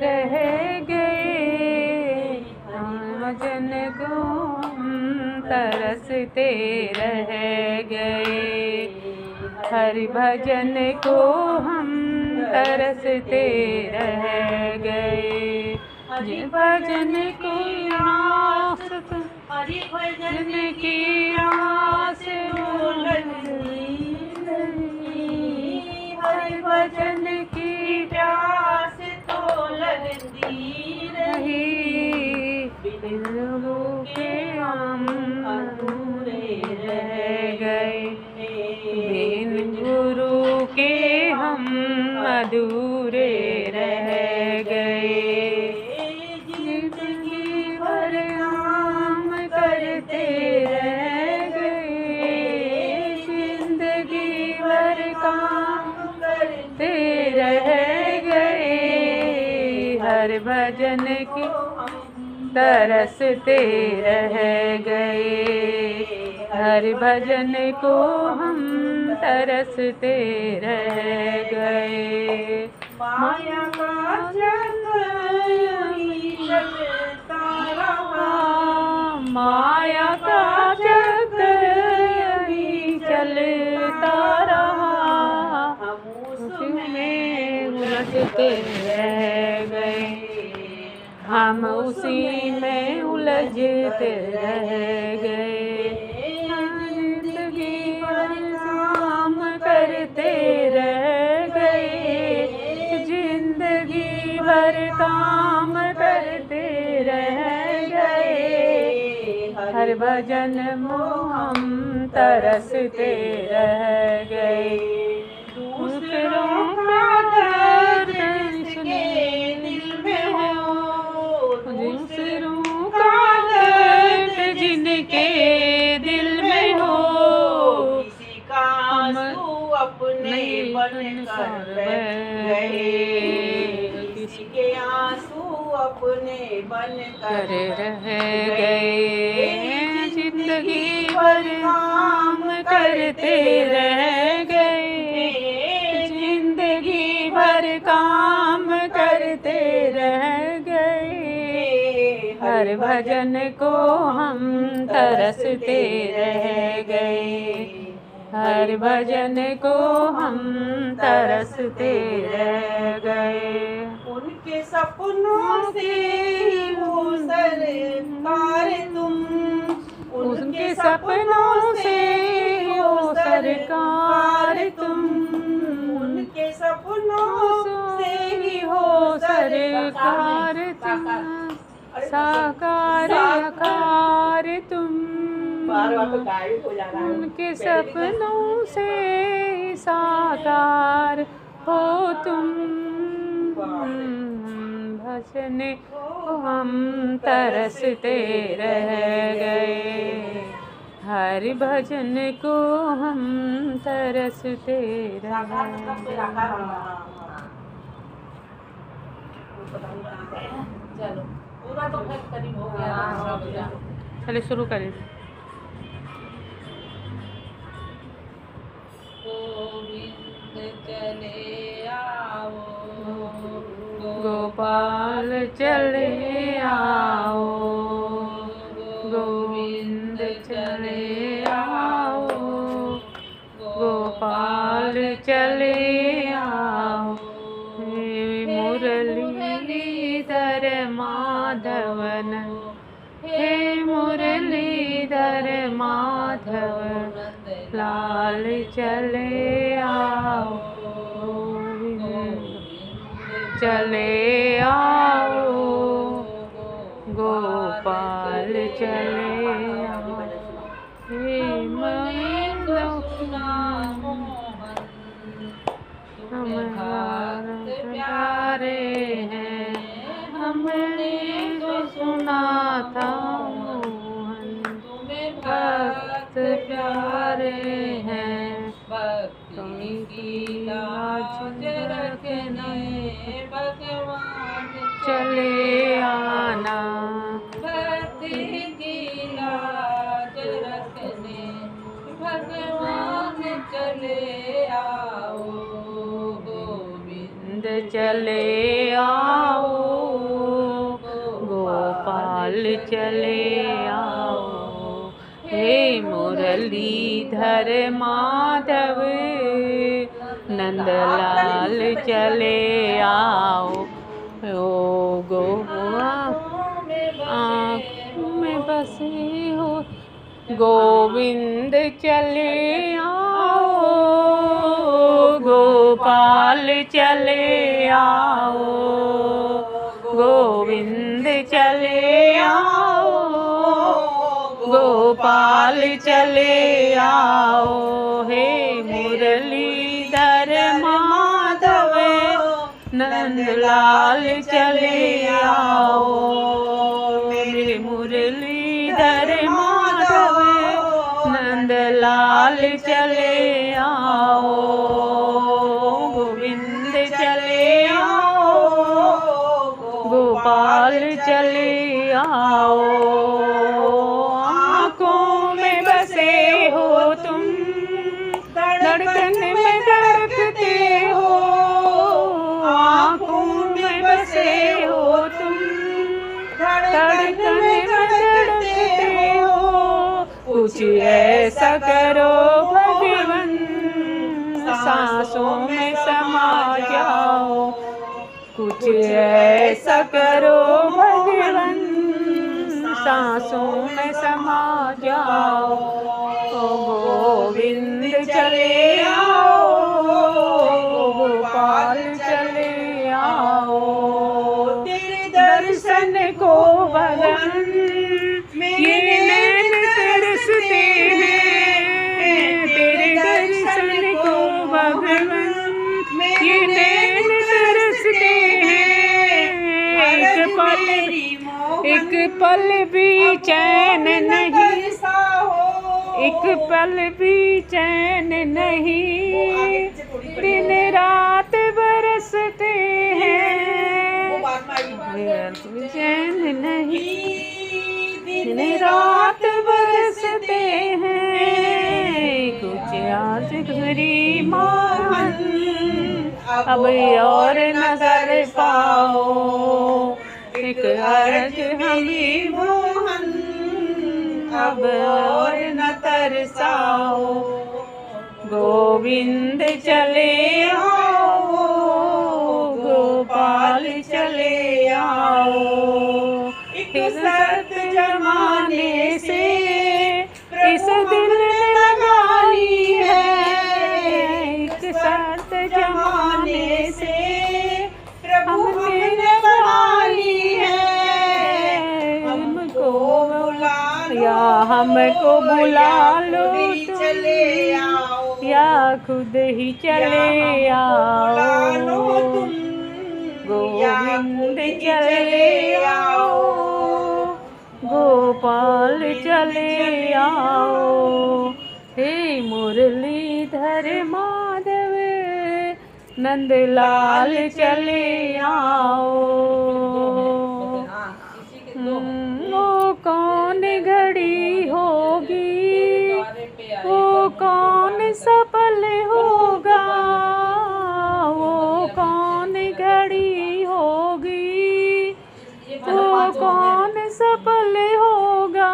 रह गए, भजन को हम तरसते रह गए, हरि भजन को हम तरसते रह गए, हरि भजन को आस, हरि भजन की आस लगती नहीं, हरि भजन की प्यास तो लगती रही, बिन गुरु के हम अधूरे रह गए, बिन गुरु के हम अधूरे रह गए, जिंदगी भर काम करते रह गए, जिंदगी भर काम करते रह गए, हर भजन की तरसते रह गए, हर भजन को हम तरसते रह गए, माया का चक्र यूं चलता रहा, माया का चक्र यूं चलता रहा, हम उसमें उलझते रह गए, हम उसी में उलझते रह गए, जिंदगी भर काम करते रह गए, जिंदगी भर काम करते रह गए, हर भजन में हम तरसते रह गए, दूसरों का दर्द जिनके दिल में हो, दूसरों का दर्द जिनके दिल में हो, किसी का आंसू अपने बन कर गए, किसी के आंसू अपने बन कर रह गए, जिंदगी भर काम करते रह गए, जिंदगी भर काम करते रह गए, हर भजन को हम तरसते रह गए, हर भजन को हम तरसते रह गए, उनके सपनों से हो सरकार तुम, उनके सपनों से हो सरकार तुम, उनके सपनों से ही हो सरकार तुम, साकार आकार तुम, उनके सपनों से साकार हो तुम, भजन को हम तरसते रह गए, हर भजन को हम तरसते रह गए। चलो पूरा तो करीब हो गया, चलिए शुरू करें। गोविंद चले आओ, गोपाल चले आओ, गोविंद चले आओ, गोपाल चले आओ, हे मुरलीधर माधवन, हे मुरलीधर माधव लाल चले आओ, चले आओ, गोपाल चले आओ, हे महेंद्र हम प्यारे हैं, हमने जो सुना था मोहन, तुम्हें भक्त प्यारे हैं, भक्ति की लाज रखने भगवान चले आना, भक्ति की लाज रखने भगवान चले आओ, गोविंद चले आओ, चले आओ। हे मुरलीधर माधव नंदलाल चले आओ। ओ आँखों में बसे हो गोविंद चले आओ। गोपाल चले आओ। गोविंद चले आओ। गोपाल चले आओ। हे मुरलीधर माधव नंदलाल चले आओ। मेरे मुरलीधर माधव नंदलाल चले आओ। गोविंद चले आओ। गोपाल चले आओ। आँखों में बसे हो तुम धड़कन में धड़कते हो। आँखों में बसे हो तुम धड़कन में धड़कते हो। कुछ ऐसा करो भगवन सांसों में समा जाओ। कुछ ऐसा करो भगवन सांसों में समा जाओ। गोविंद चले आओ। गोपाल चले आओ। तेरे दर्शन को भगवन ये नैन तरसते हैं। तेरे दर्शन को भगवन ये नैन तरसते हैं। एक पल भी चैन नहीं। एक पल भी चैन नहीं। दिन रात बरसते हैं। चैन नहीं। दिन रात बरसते हैं। कुछ आज घरी मान अब और नजर पाओ। एक अर्ज हमें मोहन अब और न तरसाओ। गोविंद चले आओ। गोपाल चले आओ। एक शर्त जमाने से इस दिल ने लगा ली है। एक शर्त जमाने से हमने लगा ली है। हमको बुला लो चले आओ। या खुद ही चले आओ। गोविंद चले आओ। गोपाल चले आओ। हे मुरलीधर माधव नंदलाल चले आओ। वो कौन घड़ी होगी। वो कौन सफल होगा। वो कौन घड़ी होगी। वो कौन सफल होगा।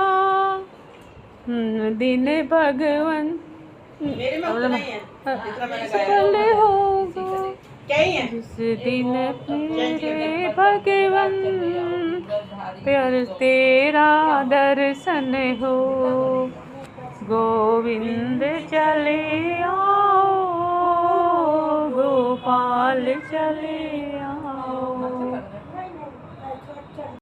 दिन भगवन सफल होगा। जिस दिन मेरे भगवन प्यार तेरा दर्शन हो। गोविंद चले आओ। गोपाल चले